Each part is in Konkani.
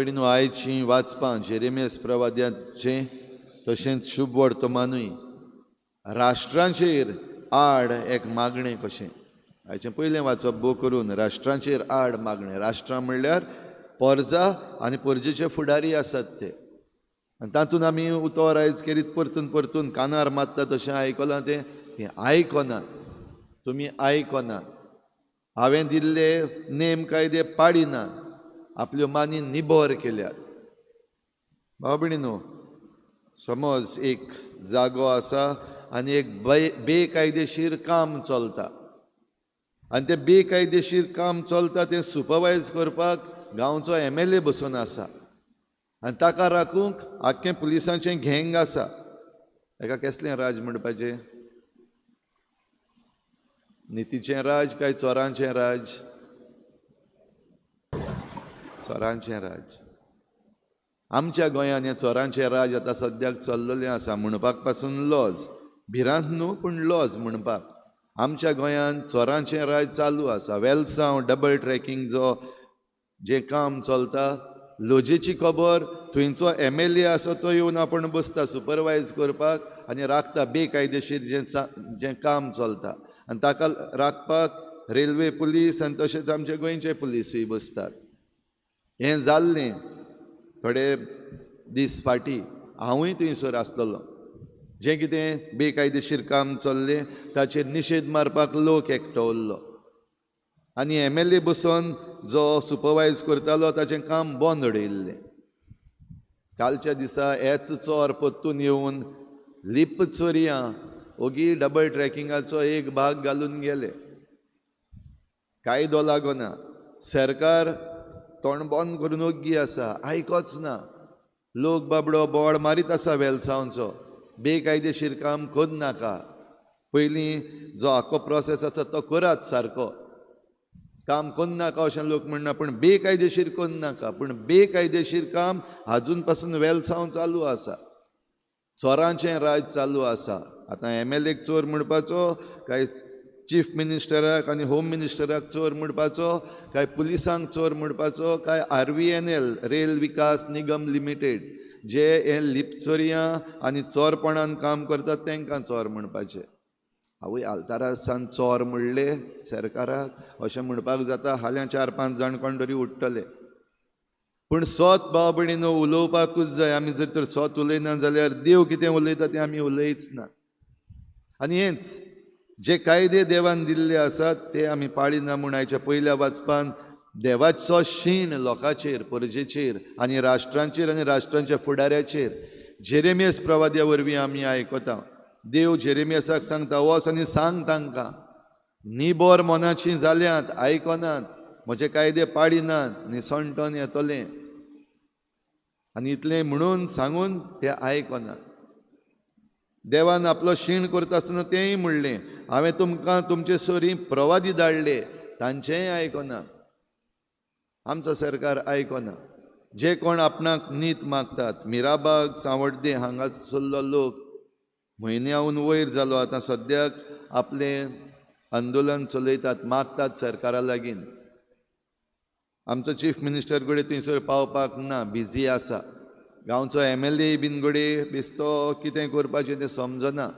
भयणीनो, आयचीं वाचपां जेरेमियास प्रवाद्याचें तशेंच शुभ वर्तमानूय राष्ट्रांचेर आड एक मागणें कशें. हाचें पयलें वाचप बो करून राष्ट्रांचेर आड मागणें. राष्ट्रां म्हणल्यार पोरजां आनी पोरजेचे फुडारी आसात ते. आनी तातूंत आमी उतोर आयज करीत परतून परतून कानार मारता तशें आयकलां तें आयकनात. तुमी आयकनात. हांवें दिल्ले नेम कायदे पाडिनात. आपल्यो मानी निबोर केल्यात. भाव भयणीनो, समज एक जागो आसा आनी एक बेकायदेशीर काम चलता आनी तें बेकायदेशीर काम चलता तें सुपरवायज करपाक गांवचो MLA बसून आसा आनी ताका राखूंक आख्खें पुलिसांचें गँग आसा. हेका कसलें राज म्हणपाचें? नितीचें राज काय चोरांचें राज? चोरांचें राज. आमच्या गोंयांत हें चोरांचें राज आतां सद्याक चल्लेलें आसा. म्हणपाक पासून लॉज, भिरांत न्हू पूण लॉज म्हणपाक. आमच्या गोंयांत चोरांचें राज चालू आसा. वेलसांव डबल ट्रॅकिंग जें काम चलता, लोजेची खबर थंयचो MLA आसा तो येवन आपण बसता सुपरवायज करपाक आनी राखता बेकायदेशीर जें काम चलता. आनी ताका राखपाक रेल्वे पुलीस आनी तशेंच आमचे गोंयचे पुलीसूय बसतात. हें जाल्लें थोडे दीस फाटीं. हांवूय थंयसर आसलेलो. जें कितें बेकायदेशीर काम चल्लें ताचेर निशेध मारपाक लोक एकठो उरलो आनी MLA बसून जो सुपरवायज करतालो ताचें काम बंद उडयल्लें. कालच्या दिसा हेच चोर परतून येवन लिप चोरयां ओगी डबल ट्रॅकिंगाचो एक भाग घालून गेले. कायदो लागना. सरकार तोंड बंद करून ओग्गी आसा, आयकोच ना. लोक बाबडो बोवाळ मारीत आसा वेलसांवचो. बेकायदेशीर काम करूं नाका. पयलीं जो आख्खो प्रोसेस आसा तो करात सारको. काम करूं नाका अशें लोक म्हणना, पूण बेकायदेशीर करूं नाका. पूण बेकायदेशीर काम आजून पासून वेलसांव चालू आसा. चोरांचें राज चालू आसा. आतां MLAक चोर म्हणपाचो काय चीफ मिनिस्टराक आनी होम मिनिस्टराक चोर म्हणपाचो काय पुलिसांक चोर म्हणपाचो काय RVNL रेल विकास निगम लिमिटेड जे हे लिपचोरयां आनी चोरपणान काम करतात तांकां चोर म्हणपाचें. आवय आल्तारासान चोर म्हणले सरकाराक अशें म्हणपाक जाता. हाल्यां 4-5 जाण कोण तरी उठ्ठले. पूण सोत भाव भयणीनो उलोवपाकूच जाय. आमी जर तर सोत उलयना जाल्यार देव कितें उलयता तें आमी उलयच ना. आनी हेंच जे कायदे देवान दिल्ले आसात ते आमी पाळिना म्हूण आयच्या पयल्या वाचपान देवाचो शीण लोकांचेर, परजेचेर आनी राष्ट्रांच्या फुडाऱ्याचेर जेरेमियास प्रवाद्या वरवीं आमी आयकता. देव जेरेमियासाक सांगता, वच आनी सांग तांकां, निबोर मनाचीं जाल्यांत, आयकनात, म्हजे कायदे पाडिनात, निसंटोन येतलें. आनी इतलें म्हणून सांगून ते आयकनात. देवान आपलो शीण करता आसतना तेंय म्हणलें, हांवें तुमकां तुमचे सोरी प्रवादी धाडले, तांचेंय आयकना. आमचो सरकार आयकना. जे कोण आपणाक नीत मागतात, मिराबाग सांवड्डे हांगासरलो लोक म्हयन्याहून वयर जालो आतां सद्याक आपलें आंदोलन चलयतात, मागतात सरकारा लागीं. आमचो चीफ मिनिस्टर घडये थंयसर पावपाक ना, बिजी आसा. गांवचो MLA बीन घडये बेस्तो कितें करपाचें तें समजना.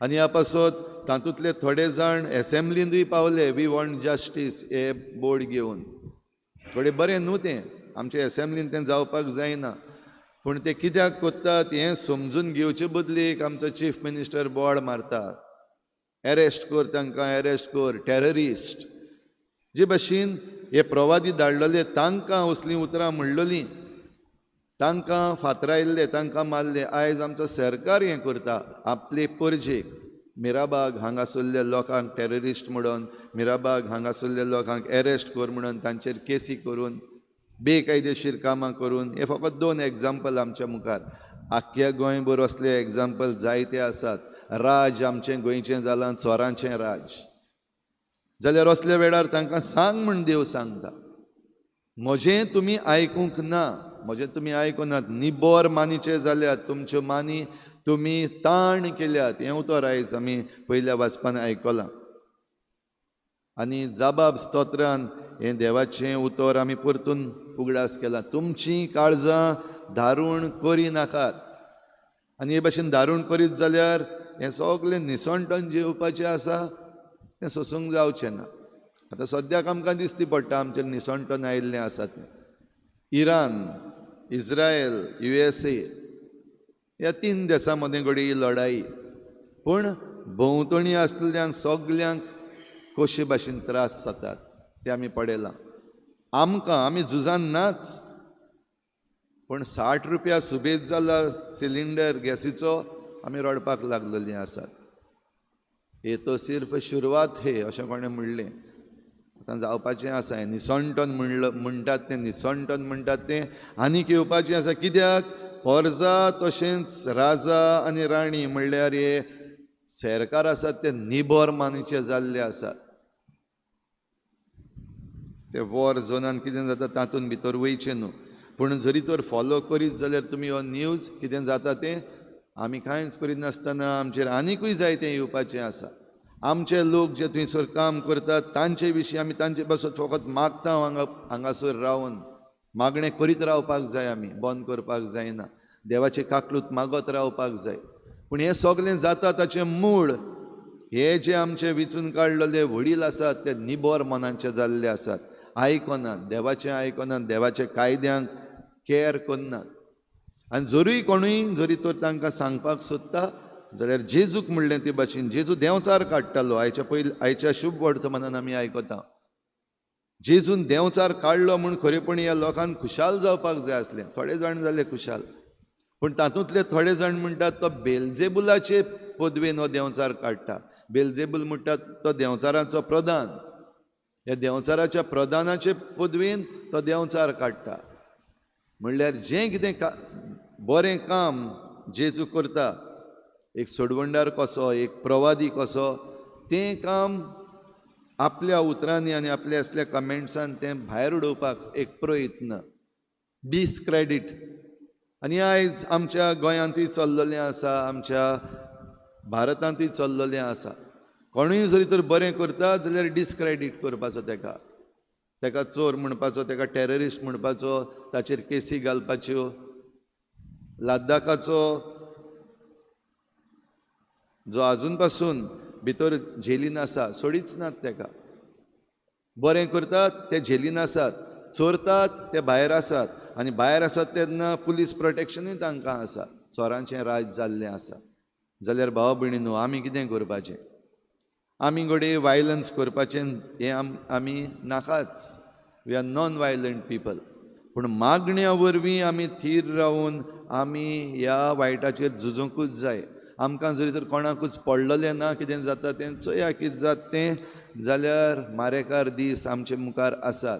आनी ह्या पासत तातूंतले थोडे जाण एसेंब्लींतूय पावले, वी वॉन्ट जस्टीस हे बोर्ड घेवन. थोडे बरें न्हू तें, आमचे एसेंब्लीन तें जावपाक जायना. पूण ते कित्याक कोत्तात हें समजून घेवचे बदलीक आमचो चीफ मिनिस्टर बोवाळ मारता. एरेस्ट कर तांकां, एरेस्ट कर, टेररिस्ट. जे भाशेन हे प्रवादी धाडलेले तांकां असलीं उतरां म्हणलेलीं, तांकां फातरायल्ले, तांकां मारले. आयज आमचो सरकार हें करता आपले परजेक. मिराबाग हांगासरल्या लोकांक टेररिस्ट म्हणून, मिराबाग हांगासरल्या लोकांक एरेस्ट कर म्हणून तांचेर केसी करून, बेकायदेशीर कामां करून. हे फकत 2 एग्जाम्पल आमच्या मुखार. आख्ख्या गोंयभर असले एग्जाम्पल जायते आसात. राज आमचें गोंयचें जालां चोरांचें राज. जाल्यार असल्या वेळार तांकां सांग म्हूण देव सांगता. म्हजें तुमी आयकूंक ना, म्हजें तुमी आयकनात. निबोर मानीचे जाल्यात, तुमच्यो मानी तुमी ताण केल्यात. हें उतर आयज आमी पयल्या वाचपान आयकलां. आनी जाबाब स्तोत्रान हें देवाचें उतर आमी परतून उगडास केलां. तुमचीं काळजां दारूण करी नाकात. आनी हे भाशेन दारूण करीत जाल्यार हें सगळें निसणटोन जेवपाचें आसा तें सोसूंक जावचें ना. आतां सद्याक आमकां दिसती पडटा आमचेर निसणटोन आयिल्लें आसा तें. इराण, इज्रायल, USA ह्या 3 देशां मदें घडी ही लढाई. पूण भोंवतणी आसलेल्यांक सगल्यांक कशे भाशेन त्रास जातात ते आमी पळयलां. आमी झुजान नाच, पूण 60 रुपया सुबेज जाला सिलिंडर गॅसीचो आमी रडपाक लागलेलीं आसात. हे तो सिर्फ शुरवात हे अशें कोणें म्हणलें. आतां जावपाचें आसा हें निसणटोन म्हणटात तें निसणटोन म्हणटात तें आनीक येवपाचें आसा. कित्याक पर्जा तशेंच राजा आनी राणी म्हणल्यार हे सरकार आसात ते निबर मानेचे जाल्ले आसात. ते वॉर झोनान कितें जाता तातूंत भितर वयचें न्हू. पूण जरी तर फॉलो करीत जाल्यार तुमी हो न्यूज कितें जाता तें आमी कांयच करीत नासतना आमचेर आनिकूय जायतें येवपाचें आसा. आमचे लोक जे थंयसर काम करतात तांचे विशीं आमी तांचे पासून फकत मागता हांगासर रावन मागणें करीत रावपाक जाय. आमी बंद करपाक जायना. देवाचे काकलूत मागत रावपाक जाय. पूण हें सगळें जाता ताचें मूळ हे जे आमचे विचून काडलेले वडील आसात ते निबर मनाचे जाल्ले आसात. आयकनात, देवाचें आयकनात, देवाच्या कायद्यांक कॅर करनात. आनी जरूय कोणूय जरी तर तांकां सांगपाक सोदता जाल्यार जेजूक म्हणलें ते भाशेन जेजू देंवचार काडटालो. आयच्या शुभ वर्तमानान आमी आयकता जेजून देंवचार काडलो म्हूण खरेपणी ह्या लोकांक खुशाल जावपाक जाय आसलें. थोडे जाण जाले खुशाल, पूण तातूंतले थोडे जाण म्हणटात तो बेलजेबुलाचे पदवेन हो देंवचार काडटा. बेलजेबूल म्हणटात तो देंवचाराचो प्रधान. ह्या देंवचाराच्या प्रधानाचे पदवेन तो देंवचार काडटा. म्हणल्यार जें कितें बरें काम जेजू करता, एक सोडवंडार कसो, एक प्रवादी कसो, तें काम आपल्या उतरांनी आनी आपल्या असल्या कमेंट्सान तें भायर उडोवपाक एक प्रयत्न, डिस्क्रेडीट. आनी आयज आमच्या गोंयांतूय चल्लेलें आसा, आमच्या भारतांतूय चल्लेलें आसा. कोणूय जरी तर बरें करता जाल्यार डिस्क्रेडीट करपाचो तेका चोर म्हणपाचो, तेका टेररिस्ट म्हणपाचो, ताचेर केसी घालपाच्यो. लद्दाखाचो जो आजून पासून भितर जेलीन आसा सोडीच नात तेका. बरें करतात ते जेलीन आसात, चोरतात ते भायर आसात, आनी भायर आसात तेन्ना पुलीस प्रोटेक्शनूय तांकां आसा. चोरांचें राज जाल्लें आसा. जाल्यार भाव भयणीनो आमी कितें करपाचें? आमी घडये वायलन्स करपाचें हें आमी नाकाच. We are non violent people. पूण मागण्या वरवीं आमी थीर रावून आमी ह्या वायटाचेर झुजोंकूच जाय. आमकां जरी तर कोणाकूच पडलेलें ना कितें जाता तें, चोया कितें जाता तें, जाल्यार मारेकार दीस आमचे मुखार आसात.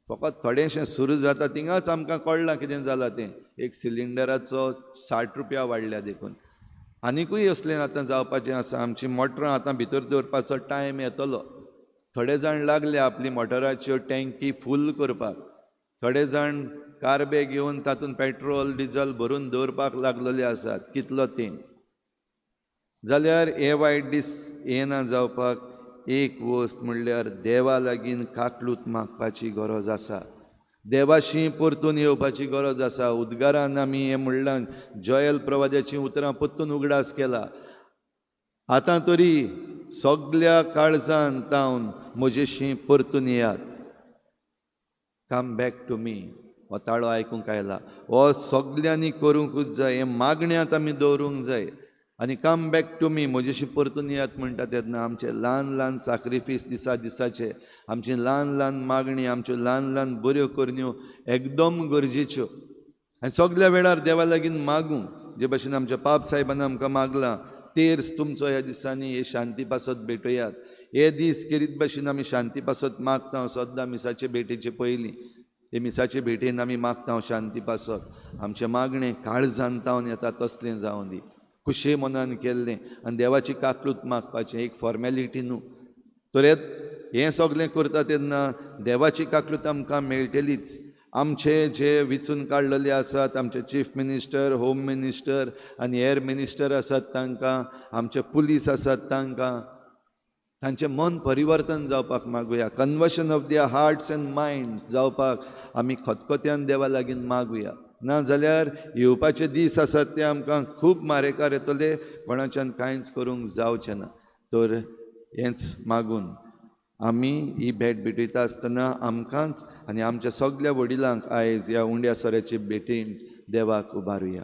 फकत थोडेंशें सुरू जाता थिंगाच आमकां कळलां कितें जालां तें. एक सिलिंडराचो 60 रुपया वाडल्या देखून. आनिकूय असलें आतां जावपाचें आसा. आमचीं मोटरां आतां भितर दवरपाचो टायम येतलो. थोडे जाण लागले आपली मोटराच्यो टँकी फूल करपाक. थोडे जाण कारबे घेवन तातूंत पेट्रोल डिझल भरून दवरपाक लागलेले आसात. कितलो तें जाल्यार हे वायट दीस येना जावपाक एक वस्त म्हणल्यार देवा लागीं काकलूत मागपाची गरज आसा. देवाशी परतून येवपाची गरज आसा. उद्गारान आमी हें म्हणलां, जोएल प्रवाद्याचीं उतरां परतून उगडास केला. आतां तरी सगल्या काळजान तावन म्हजेशी परतून येयात. Come back to me. हो ताळो आयकूंक आयला. हो सगल्यांनी करूंकूच जाय. हे मागण्यांत आमी दवरूंक जाय. आनी कम बॅक टू मी, म्हजेशी परतून येयात म्हणटा तेन्ना आमचे ल्हान ल्हान सॅक्रिफीस दिसाचे, आमची ल्हान ल्हान मागणी, आमच्यो ल्हान ल्हान बऱ्यो करण्यो एकदम गरजेच्यो. आनी सगल्या वेळार देवा लागीं मागूं. जे भाशेन आमच्या पाप साहेबान आमकां मागलां, तेर्स तुमचो ह्या दिसांनी हे शांती पासत भेटयात. हे दीस केरीत भाशेन आमी शांती पासत मागता सद्दां मिसाचे भेटेचे पयलीं. हे मिसाचे भेटेन आमी मागता शांती पासत. आमचे मागणें काळजान तावन येता तसलें जावं दी. खुशे मनान केल्लें आनी देवाची काकलूत मागपाचें एक फॉर्मेलिटी न्हू. तर हें सगळें करता तेन्ना देवाची काकलूत आमकां मेळटलीच. आमचे जे विचून काडलेले आसात, आमचे चीफ मिनिस्टर, होम मिनिस्टर आनी एअर मिनिस्टर आसात तांकां, आमचे पुलीस आसात तांकां, तांचें मन परिवर्तन जावपाक मागुया. Conversion of their hearts and mind जावपाक आमी खतखत्यान देवा लागीं मागुया. ना जाल्यार येवपाचे दीस आसात ते आमकां खूब मारेकार येतले, कोणाच्यान कांयच करूंक जावचें ना. तर हेंच मागून आमी ही भेट भेटयता आसतना आमकांच आनी आमच्या सगल्या वडिलांक आयज ह्या उंड्या सोऱ्याचे भेटेन देवाक उबारुया.